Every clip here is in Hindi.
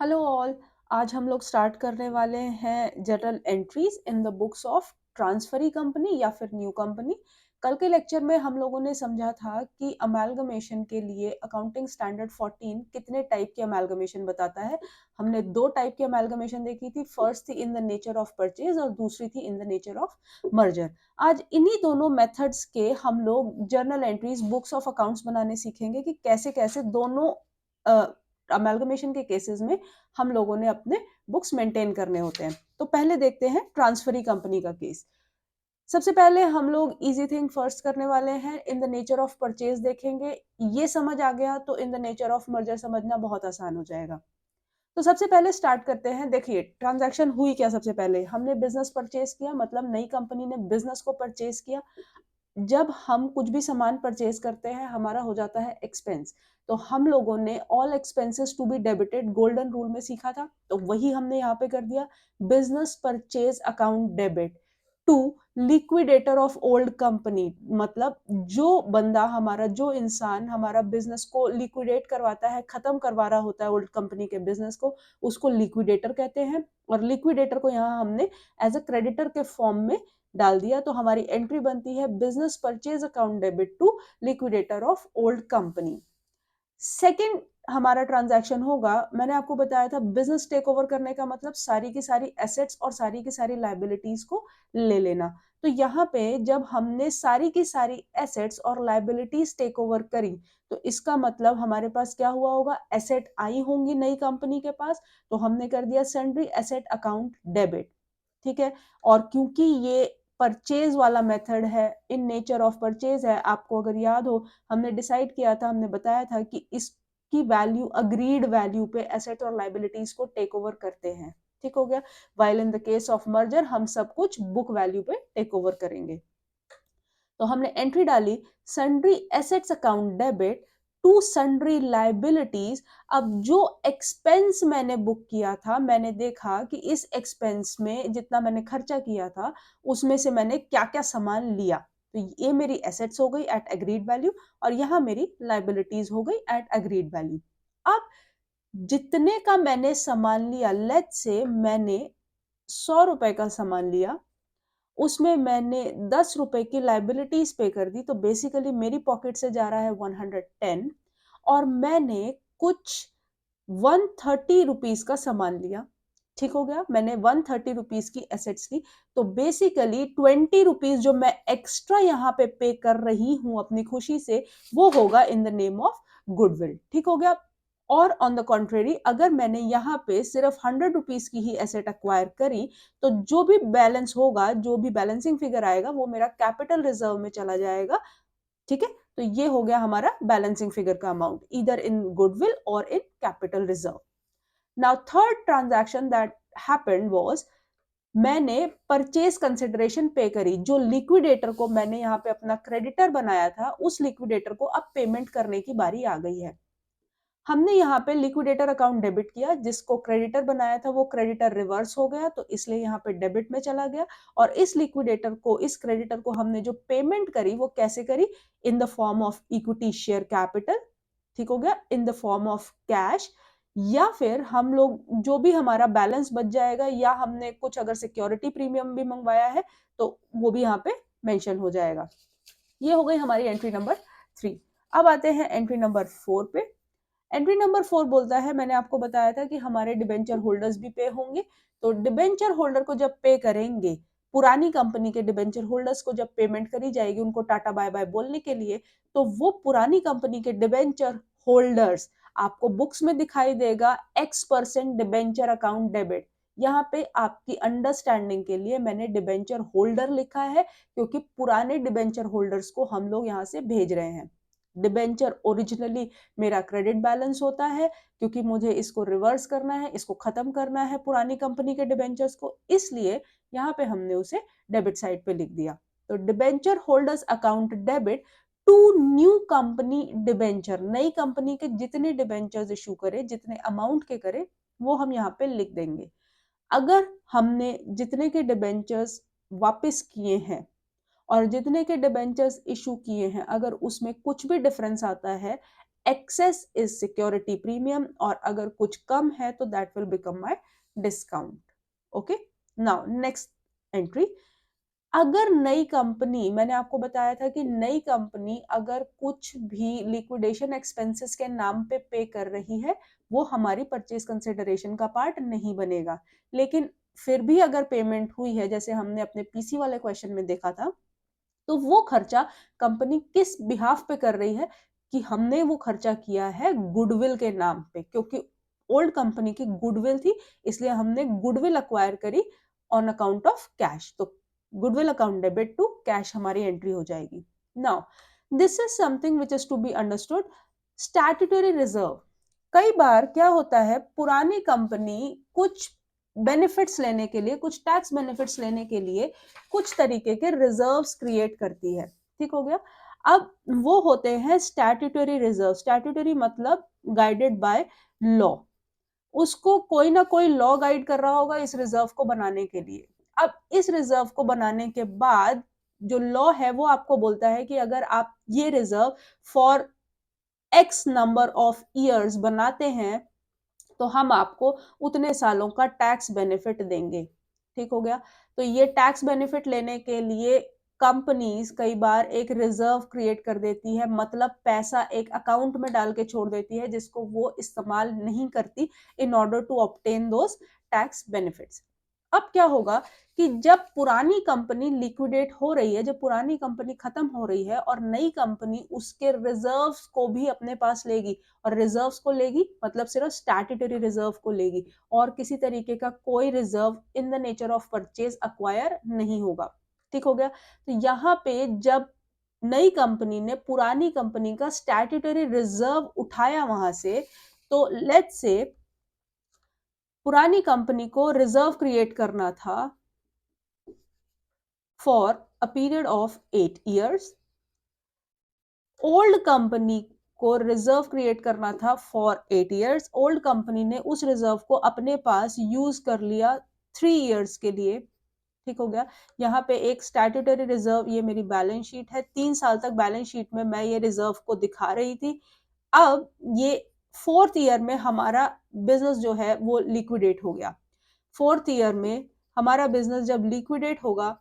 Hello all. आज हम लोग स्टार्ट करने वाले हैं journal entries in the books of transferee company या फिर न्यू कंपनी। कल के लेक्चर में हम लोगों ने समझा था कि अमेलगमेशन के लिए अकाउंटिंग स्टैंडर्ड 14 कितने टाइप के अमेलगमेशन बताता है। हमने दो टाइप की अमेलगमेशन देखी थी, फर्स्ट थी इन द नेचर ऑफ परचेज और दूसरी थी इन द नेचर ऑफ मर्जर। आज इन्हीं दोनों मेथड्स के हम लोग journal entries books of accounts बनाने सीखेंगे कि कैसे कैसे दोनों अमेलगमेशन के केसेस में हम लोगों ने अपने बुक्स मेंटेन करने होते हैं। तो पहले देखते हैं ट्रांसफरी कंपनी का केस। सबसे पहले हम लोग इजी थिंग फर्स्ट करने वाले हैं, इन द नेचर ऑफ परचेज देखेंगे। ये समझ आ गया तो इन द नेचर ऑफ मर्जर समझना बहुत आसान हो जाएगा। तो सबसे पहले स्टार्ट करते हैं। देखिए ट्रांजैक्शन हुई क्या, सबसे पहले हमने बिजनेस परचेज किया, मतलब नई कंपनी ने बिजनेस को परचेज किया। जब हम कुछ भी सामान परचेज करते हैं हमारा हो जाता है एक्सपेंस, तो हम लोगों ने all expenses to be debited golden rule में सीखा था, तो वही हमने यहाँ पे कर दिया। Business purchase account debit to liquidator of old company, मतलब जो बंदा हमारा, जो इंसान हमारा बिजनेस को लिक्विडेट करवाता है, खत्म करवा रहा होता है ओल्ड कंपनी के बिजनेस को, उसको लिक्विडेटर कहते हैं। और लिक्विडेटर को यहाँ हमने एज अ क्रेडिटर के फॉर्म में डाल दिया, तो हमारी एंट्री बनती है business purchase account debit to liquidator of old company. Second हमारा ट्रांजैक्शन होगा, मैंने आपको बताया था बिजनेस टेक ओवर करने का मतलब सारी की सारी एसेट्स और सारी की सारी लाइबिलिटीज को ले लेना। तो यहाँ पे जब हमने सारी की सारी एसेट्स और लाइबिलिटीज टेक ओवर करी, तो इसका मतलब हमारे पास क्या हुआ होगा, एसेट आई होंगी नई कंपनी के पास, तो हमने कर दिया सन्ड्री एसेट अकाउंट डेबिट। ठीक है। और क्योंकि ये परचेज वाला मेथड है, इन नेचर ऑफ परचेज है, आपको अगर याद हो हमने डिसाइड किया था, हमने बताया था कि इसकी वैल्यू अग्रीड वैल्यू पे एसेट और लाइबिलिटीज को टेक ओवर करते हैं। ठीक हो गया। While in the case of merger हम सब कुछ बुक वैल्यू पे टेक ओवर करेंगे। तो हमने एंट्री डाली sundry assets account debit to sundry liabilities. अब जो एक्सपेंस मैंने बुक किया था, मैंने देखा कि इस एक्सपेंस में जितना मैंने खर्चा किया था उसमें से मैंने क्या क्या सामान लिया, तो ये मेरी एसेट्स हो गई एट एग्रीड वैल्यू और यहाँ मेरी लाइबिलिटीज हो गई एट एग्रीड वैल्यू। अब जितने का मैंने सामान लिया, लेट्स से मैंने 100 रुपए का सामान लिया, उसमें मैंने 10 रुपए की लाइबिलिटीज पे कर दी, तो बेसिकली मेरी पॉकेट से जा रहा है 110 और मैंने कुछ 130 रुपीज का सामान लिया। ठीक हो गया, मैंने 130 रुपीज की एसेट्स ली, तो बेसिकली 20 रुपीज जो मैं एक्स्ट्रा यहाँ पे कर रही हूं अपनी खुशी से, वो होगा in the name of goodwill. ठीक हो गया। और ऑन द कॉन्ट्रेरी अगर मैंने यहाँ पे सिर्फ 100 रुपीज की ही एसेट अक्वायर करी, तो जो भी बैलेंस होगा, जो भी बैलेंसिंग फिगर आएगा, वो मेरा कैपिटल रिजर्व में चला जाएगा। ठीक है। तो ये हो गया हमारा बैलेंसिंग फिगर का अमाउंट, ईदर इन गुडविल और in capital reserve. Now third transaction that happened was, मैंने परचेज कंसिडरेशन पे करी। जो लिक्विडेटर को मैंने यहाँ पे अपना क्रेडिटर बनाया था, उस लिक्विडेटर को अब पेमेंट करने की बारी आ गई है। हमने यहाँ पे लिक्विडेटर अकाउंट डेबिट किया, जिसको क्रेडिटर बनाया था वो क्रेडिटर रिवर्स हो गया, तो इसलिए यहाँ पे डेबिट में चला गया। और इस लिक्विडेटर को, इस क्रेडिटर को हमने जो पेमेंट करी वो कैसे करी, in the form of equity share capital. ठीक हो गया, in the form of cash, या फिर हम लोग जो भी हमारा बैलेंस बच जाएगा, या हमने कुछ अगर सिक्योरिटी प्रीमियम भी मंगवाया है तो वो भी यहाँ पे मेंशन हो जाएगा। ये हो गई हमारी एंट्री नंबर 3। अब आते हैं एंट्री नंबर 4 पे। एंट्री नंबर 4 बोलता है, मैंने आपको बताया था कि हमारे डिबेंचर होल्डर्स भी पे होंगे, तो डिबेंचर होल्डर को जब पे करेंगे, पुरानी कंपनी के डिबेंचर होल्डर्स को जब पेमेंट करी जाएगी उनको टाटा बाय बाय बोलने के लिए, तो वो पुरानी कंपनी के डिबेंचर होल्डर्स, आपको बुक्स में दिखाई देगा X% डिबेंचर अकाउंट डेबिट। यहाँ पे आपकी अंडरस्टैंडिंग के लिए मैंने डिबेंचर होल्डर लिखा है, क्योंकि पुराने डिबेंचर होल्डर्स को हम लोग यहाँ से भेज रहे हैं। डिबेंचर ओरिजिनली मेरा क्रेडिट बैलेंस होता है, क्योंकि मुझे इसको रिवर्स करना है, इसको खत्म करना है पुरानी कंपनी के डिबेंचर्स को, इसलिए यहाँ पे हमने उसे डेबिट साइड पे लिख दिया। तो debenture holders account debit to new company debenture, नई कंपनी के जितने डिबेंचर्स इशू करे, जितने अमाउंट के करे, वो हम यहाँ पे लिख देंगे। अगर हमने जितने के डिबेंचर्स वापस किए हैं और जितने के डिबेंचर्स इशू किए हैं, अगर उसमें कुछ भी डिफरेंस आता है एक्सेस इज सिक्योरिटी प्रीमियम, और अगर कुछ कम है तो that will become my discount. Okay, now next entry, अगर नई कंपनी, मैंने आपको बताया था कि नई कंपनी अगर कुछ भी लिक्विडेशन एक्सपेंसेस के नाम पे कर रही है, वो हमारी परचेज कंसिडरेशन का पार्ट नहीं बनेगा। लेकिन फिर भी अगर पेमेंट हुई है, जैसे हमने अपने पीसी वाले क्वेश्चन में देखा था, तो वो खर्चा कंपनी किस बिहाफ पे कर रही है, कि हमने वो खर्चा किया है गुडविल के नाम पे, क्योंकि ओल्ड कंपनी की गुडविल थी, इसलिए हमने गुडविल अक्वायर करी ऑन अकाउंट ऑफ कैश। तो goodwill account debit to cash हमारी एंट्री हो जाएगी। Now this is something which is to be understood. Statutory reserve, कई बार क्या होता है, पुरानी कंपनी कुछ बेनिफिट्स लेने के लिए, कुछ टैक्स बेनिफिट्स लेने के लिए कुछ तरीके के रिजर्व्स क्रिएट करती है। ठीक हो गया। अब वो होते हैं स्टैट्यूटरी रिजर्व। स्टैट्यूटरी मतलब गाइडेड बाय लॉ, उसको कोई ना कोई लॉ गाइड कर रहा होगा इस रिजर्व को बनाने के लिए। अब इस रिजर्व को बनाने के बाद जो लॉ है वो आपको बोलता है कि अगर आप ये reserve for x number of years बनाते हैं तो हम आपको उतने सालों का टैक्स बेनिफिट देंगे। ठीक हो गया। तो ये टैक्स बेनिफिट लेने के लिए कंपनीज कई बार एक रिजर्व क्रिएट कर देती है, मतलब पैसा एक अकाउंट में डाल के छोड़ देती है जिसको वो इस्तेमाल नहीं करती in order to obtain those tax benefits. अब क्या होगा कि जब पुरानी कंपनी लिक्विडेट हो रही है, जब पुरानी कंपनी खत्म हो रही है और नई कंपनी उसके रिजर्व्स को भी अपने पास लेगी, और रिजर्व्स को लेगी मतलब सिर्फ स्टैट्यूटरी रिजर्व को लेगी, और किसी तरीके का कोई reserve in the nature of purchase acquire नहीं होगा। ठीक हो गया। तो यहाँ पे जब नई कंपनी ने पुरानी कंपनी का स्टैट्यूटरी रिजर्व उठाया वहां से, तो लेट्स से पुरानी कंपनी को रिजर्व क्रिएट करना था for a period of 8 years, old company को रिजर्व क्रिएट करना था फॉर 8 इयर्स, ओल्ड कंपनी ने उस रिजर्व को अपने पास यूज कर लिया 3 इयर्स के लिए। ठीक हो गया। यहाँ पे एक स्टैट्यूटरी रिजर्व, ये मेरी बैलेंस शीट है, 3 साल तक बैलेंस शीट में मैं ये रिजर्व को दिखा रही थी। अब ये 4th ईयर में हमारा बिजनेस जो है वो लिक्विडेट हो गया। 4th ईयर में हमारा बिजनेस जब लिक्विडेट होगा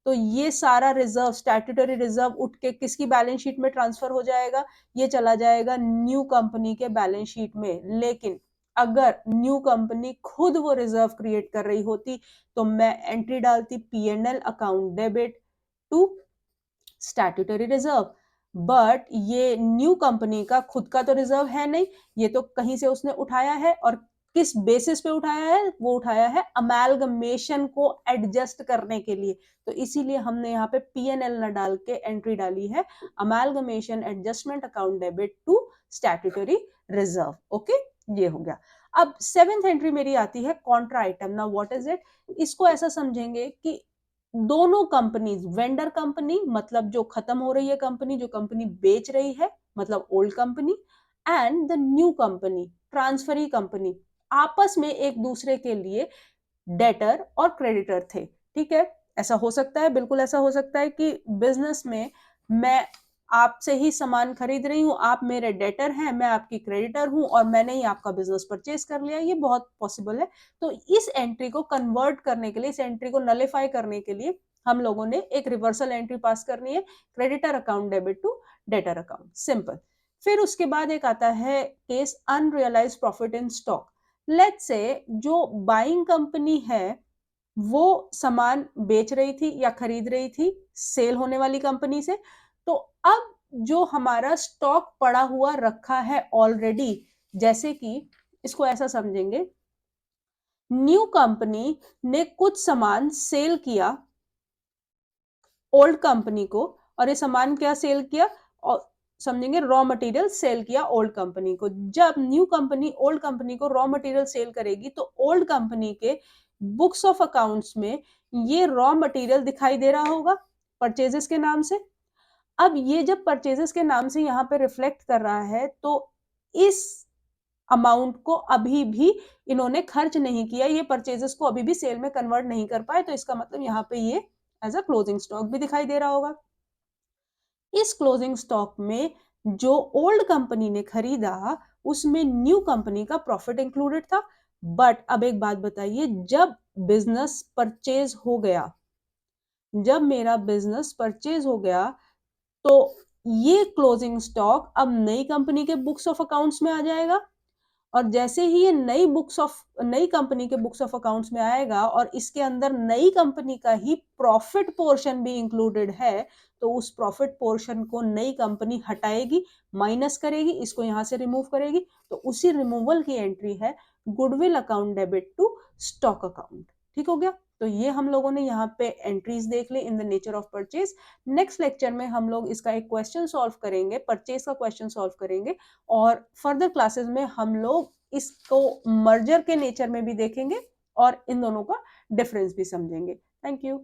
तो ये सारा रिजर्व, स्टैट्यूटरी रिजर्व उठ के किसकी बैलेंस शीट में ट्रांसफर हो जाएगा, ये चला जाएगा न्यू कंपनी के बैलेंस शीट में। लेकिन अगर न्यू कंपनी खुद वो रिजर्व क्रिएट कर रही होती तो मैं एंट्री डालती P&L account debit to statutory reserve. But ये न्यू कंपनी का खुद का तो रिजर्व है नहीं, ये तो कहीं से उसने उठाया है, और किस बेसिस पे उठाया है, वो उठाया है अमेलगमेशन को एडजस्ट करने के लिए। तो इसीलिए हमने यहाँ पे P&L न डाल के एंट्री डाली है amalgamation adjustment account debit to statutory reserve. Okay, ये हो गया। अब 7th एंट्री मेरी आती है contra item. Now what is it, इसको ऐसा समझेंगे कि दोनों कंपनीज, वेंडर कंपनी मतलब जो खत्म हो रही है कंपनी, जो कंपनी बेच रही है मतलब old company, and the new company, transferee company, आपस में एक दूसरे के लिए डेटर और क्रेडिटर थे। ठीक है, ऐसा हो सकता है, बिल्कुल ऐसा हो सकता है कि बिजनेस में मैं आपसे ही सामान खरीद रही हूँ, आप मेरे डेटर हैं, मैं आपकी क्रेडिटर हूँ, और मैंने ही आपका बिजनेस परचेज कर लिया, ये बहुत पॉसिबल है। तो इस एंट्री को कन्वर्ट करने के लिए, इस एंट्री को नलिफाई करने के लिए हम लोगों ने एक रिवर्सल एंट्री पास करनी है, creditor account debit to debtor account, simple. फिर उसके बाद एक आता है case unrealise profit in stock. Let's say जो बाइंग कंपनी है वो सामान बेच रही थी या खरीद रही थी सेल होने वाली कंपनी से, तो अब जो हमारा स्टॉक पड़ा हुआ रखा है ऑलरेडी, जैसे कि इसको ऐसा समझेंगे, न्यू कंपनी ने कुछ सामान सेल किया ओल्ड कंपनी को, और ये सामान क्या सेल किया, और समझेंगे रॉ मटेरियल सेल किया ओल्ड कंपनी को। जब न्यू कंपनी ओल्ड कंपनी को रॉ मटेरियल सेल करेगी तो ओल्ड कंपनी के बुक्स ऑफ अकाउंट्स में ये रॉ मटेरियल दिखाई दे रहा होगा परचेजेस के नाम से। अब ये जब परचेजेस के नाम से यहाँ पे रिफ्लेक्ट कर रहा है, तो इस अमाउंट को अभी भी इन्होंने खर्च नहीं किया, ये परचेजेस को अभी भी सेल में कन्वर्ट नहीं कर पाए, तो इसका मतलब यहाँ पे ये एज अ क्लोजिंग स्टॉक भी दिखाई दे रहा होगा। इस क्लोजिंग स्टॉक में जो ओल्ड कंपनी ने खरीदा उसमें न्यू कंपनी का प्रॉफिट इंक्लूडेड था। बट अब एक बात बताइए, जब बिजनेस परचेज हो गया, जब मेरा बिजनेस परचेज हो गया, तो ये क्लोजिंग स्टॉक अब नई कंपनी के बुक्स ऑफ अकाउंट्स में आ जाएगा। और जैसे ही ये नई कंपनी के बुक्स ऑफ अकाउंट्स में आएगा और इसके अंदर नई कंपनी का ही प्रॉफिट पोर्शन भी इंक्लूडेड है, तो उस प्रॉफिट पोर्शन को नई कंपनी हटाएगी, माइनस करेगी, इसको यहां से रिमूव करेगी। तो उसी रिमूवल की एंट्री है goodwill account debit to stock account. ठीक हो गया। तो ये हम लोगों ने यहाँ पे एंट्रीज देख ली in the nature of purchase. Next lecture में हम लोग इसका एक क्वेश्चन सॉल्व करेंगे, परचेज का क्वेश्चन सॉल्व करेंगे, और फर्दर क्लासेस में हम लोग इसको मर्जर के नेचर में भी देखेंगे और इन दोनों का डिफरेंस भी समझेंगे। Thank you.